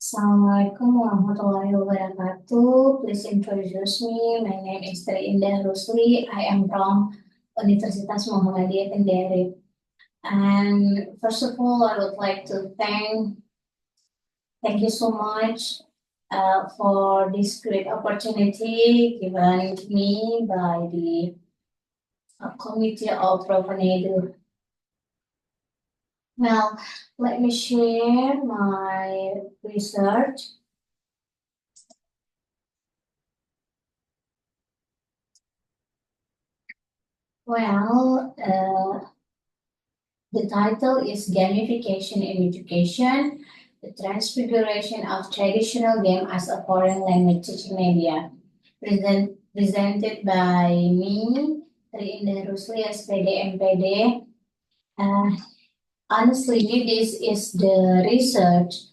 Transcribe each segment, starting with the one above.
Assalamualaikum warahmatullahi wabarakatuh. Please introduce me. My name is Indah Rusli. I am from Universitas Muhammadiyah Kendari. And first of all, I would like to thank you so much for this great opportunity given to me by the Committee of Propanedu. Now, let me share my research. Well, the title is Gamification in Education, the Transfiguration of Traditional Game as a Foreign Language Teaching Media. Presented by me, Indah Rusli, SPD, MPD. Honestly, this is the research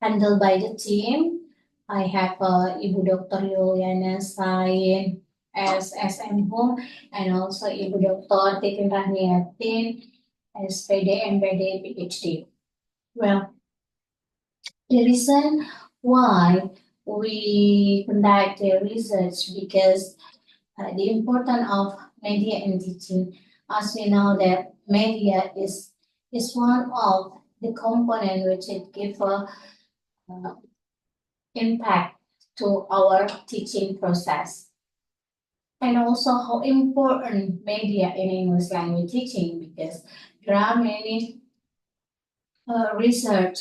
handled by the team. I have Ibu Dr. Yuliana Sain as SMO and also Ibu Dr. Titin Rahmiatin SPD, MPD, PhD. Well, the reason why we conduct the research because the importance of media in teaching, as we know that media is one of the component which it give a impact to our teaching process. And also how important media in English language teaching because there are many research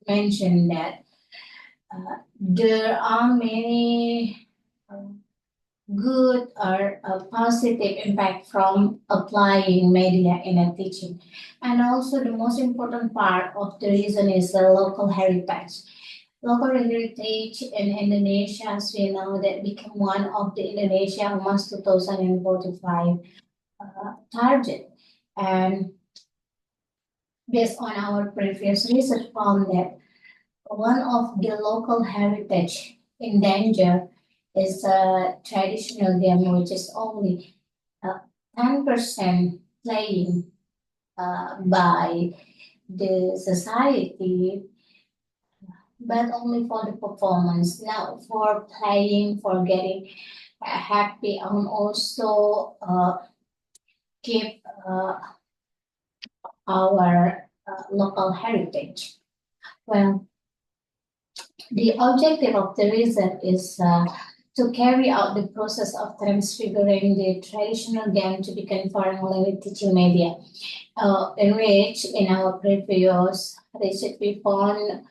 mentioned that there are many good or a positive impact from applying media in a teaching. And also the most important part of the reason is the local heritage. Local heritage in Indonesia, as we know, that became one of the Indonesia Emas 2045 target. And based on our previous research found that one of the local heritage in danger is a traditional game which is only 10% playing by the society, but only for the performance, not for playing, for getting happy, and also keep our local heritage. Well, the objective of the research is to carry out the process of transfiguring the traditional game to become foreign language teaching media, in which in our previous research we found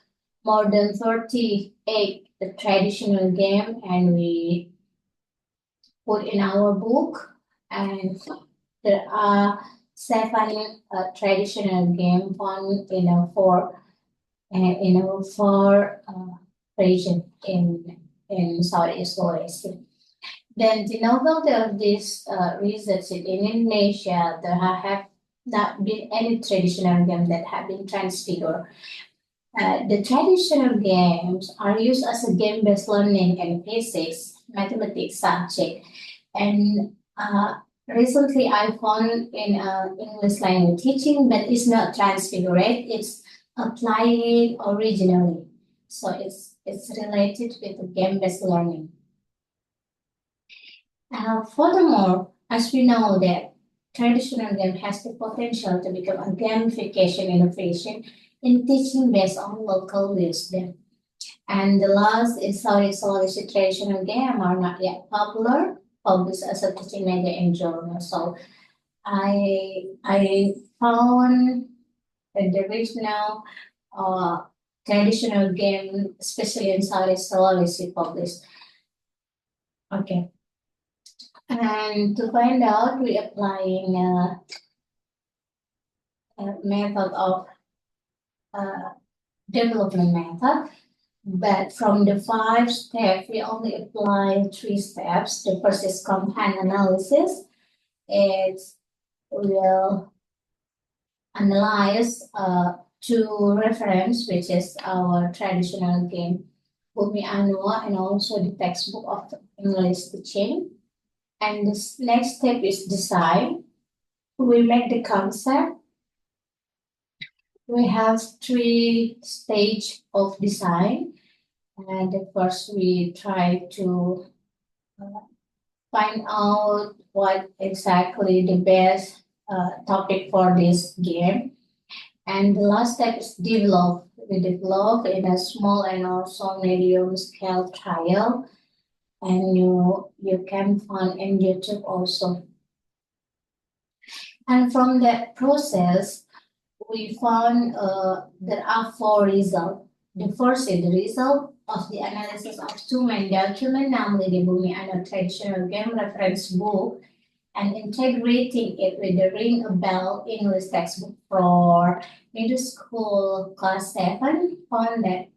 more than 38 the traditional game and we put in our book and there are 7 traditional game found in a four region in Southeast Asia. Then the novelty of this research in Indonesia, there have not been any traditional games that have been transfigured. The traditional games are used as a game-based learning in physics, mathematics subject, and recently I found in English language teaching, but it's not transfigured. It's applied originally, so it's related with the game-based learning. Furthermore, as we know that traditional game has the potential to become a gamification innovation in teaching based on local wisdom. And the last is Southeast Asia traditional game are not yet popular, published as a teaching media in journal. So I found that the original traditional game, especially in Southeast Asia, published. Okay. And to find out, we applying a method of development method. But from the 5 steps, we only apply 3 steps. The first is compound analysis. It will analyze 2 reference, which is our traditional game, Bumi Anua, and also the textbook of English teaching. And the next step is design. We make the concept We have three stages of design. And at first, we try to find out what exactly the best topic for this game. And the last step is develop. We develop in a small and also medium scale trial. And you can find in YouTube also. And from that process, we found there are four results. The first is the result of the analysis of two main documents, namely the Bumi and a traditional game reference book, and integrating it with the Ring a Bell English textbook for middle school class 7, found that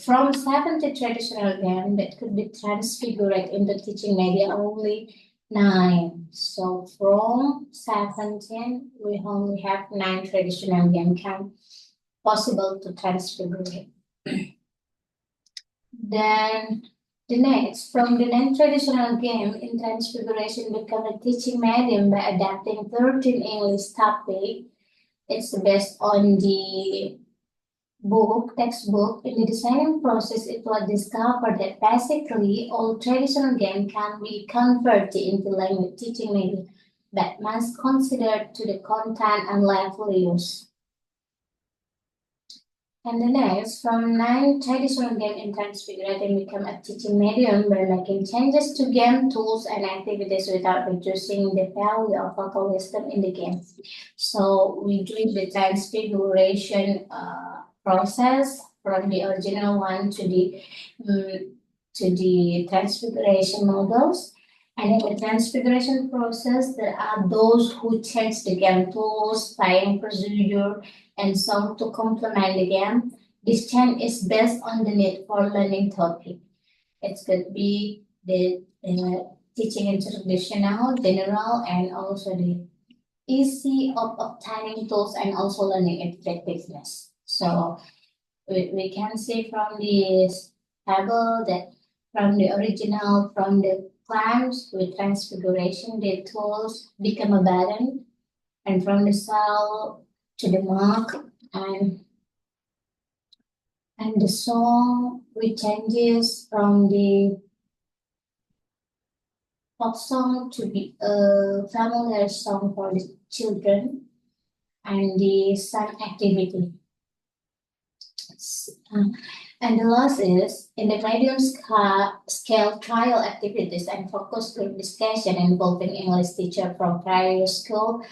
from 70 traditional games that could be transfigured into teaching media, only 9. So from 17, we only have 9 traditional games can possible to transfigure it. Then the next, from the non-traditional game in transfiguration become a teaching medium by adapting 13 English topic. It's based on the textbook. In the designing process, it was discovered that basically all traditional games can be converted into language teaching medium, but must consider to the content and level use. And the next, from 9 traditional game in transfigurating become a teaching medium by making changes to game tools and activities without reducing the value of local wisdom in the game. So we do the transfiguration process from the original one to the transfiguration models. And in the transfiguration process, there are those who change the game tools, playing procedure, and song to complement the game. This change is based on the need for learning topic. It could be the teaching in traditional, general, and also the easy of obtaining tools and also learning effectiveness. So we can see from this table that from the original, from the clamps with transfiguration, the tools become a burden, and from the cell to the mark and the song with changes from the pop song to be a familiar song for the children and the sun activity. And the last is in the medium scale trial activities and focus group discussion involving English teacher from primary school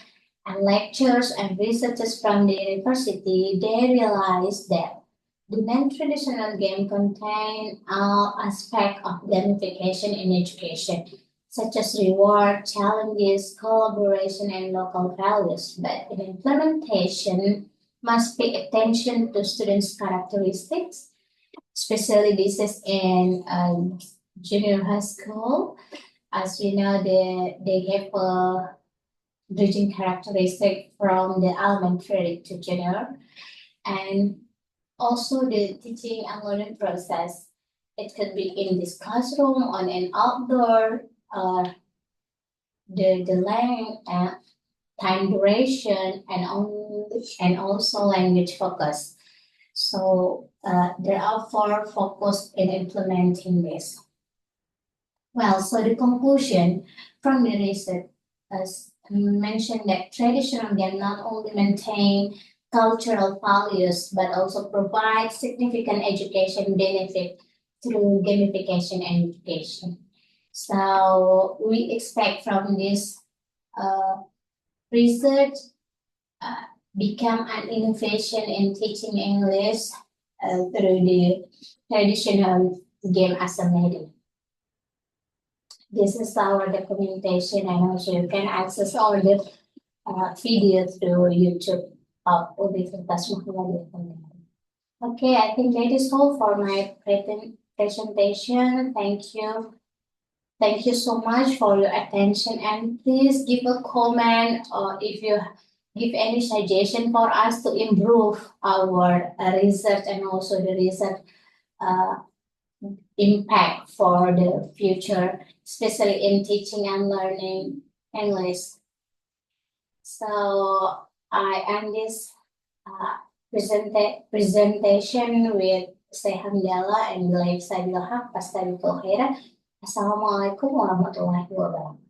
and lectures and researchers from the university, they realized that the non-traditional game contain all aspects of gamification in education, such as reward, challenges, collaboration, and local values. But in implementation, must pay attention to students' characteristics, especially this is in junior high school. As we know, they have a bridging characteristic from the elementary to junior, and also the teaching and learning process. It could be in this classroom, on an outdoor, the length and time duration, and also language focus. So there are 4 focus in implementing this. Well, so the conclusion from the research as mentioned that traditional game not only maintain cultural values but also provide significant education benefit through gamification and education. So we expect from this research become an innovation in teaching English through the traditional game as a medium. This is our documentation, and also you can access all the videos through YouTube of Universitas Muhammadiyah. Okay, I think that is all for my presentation. Thank you. Thank you so much for your attention, and please give a comment or if you give any suggestion for us to improve our research and also the research impact for the future, especially in teaching and learning English. So I end this presentation with Syekh Hamdallah and Belief Sabil Haq Fastabiqul Khairat. Assalamualaikum warahmatullahi wabarakatuh.